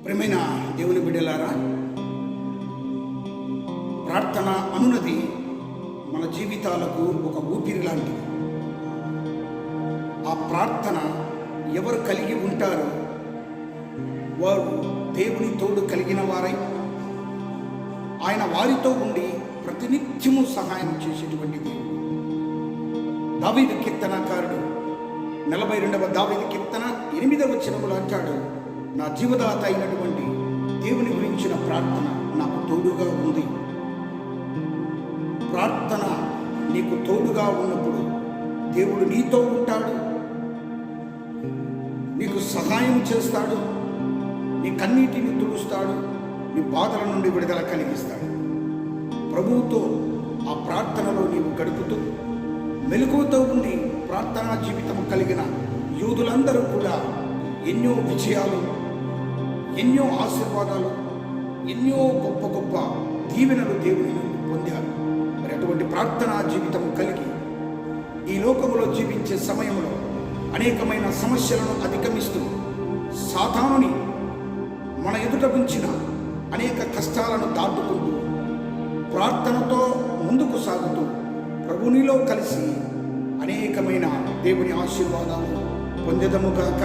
ప్రియమైన దేవుని బిడ్డలారా, ప్రార్థన అనున్నది మన జీవితాలకు ఒక ఊపిరి లాంటిది. ఆ ప్రార్థన ఎవరు కలిగి ఉంటారో వారు దేవుని తోడు కలిగిన వారై ఆయన వారితో ఉండి ప్రతినిత్యము సహాయం చేసేటువంటి దేవుడు. దావీదు కీర్తనకారుడు 42వ దావీదు కీర్తన 8వ వచనములో అంటాడు, నా జీవదాత అయినటువంటి దేవుని గురించిన ప్రార్థన నాకు తోడుగా ఉంది. ప్రార్థన నీకు తోడుగా ఉన్నప్పుడు దేవుడు నీతో ఉంటాడు, నీకు సహాయం చేస్తాడు, నీ కన్నీటిని తుడుస్తాడు, నీ బాధల నుండి విడుదల కలిగిస్తాడు. ప్రభువుతో ఆ ప్రార్థనలో నీవు గడుపుతూ మెలకువతో ఉండి ప్రార్థనా జీవితం కలిగిన యూదులందరూ కూడా ఎన్నో విజయాలు, ఎన్నో ఆశీర్వాదాలు, ఎన్నో గొప్ప గొప్ప దీవెనలు దేవుని నుండి పొందారు. మరి అటువంటి ప్రార్థనా జీవితం కలిగి ఈ లోకంలో జీవించే సమయంలో అనేకమైన సమస్యలను అధిగమిస్తూ సాతానుని మన ఎదుట ఉంచిన అనేక కష్టాలను దాటుకుంటూ ప్రార్థనతో ముందుకు సాగుతూ ప్రభునిలో కలిసి అనేకమైన దేవుని ఆశీర్వాదాలు పొందెదముగాక.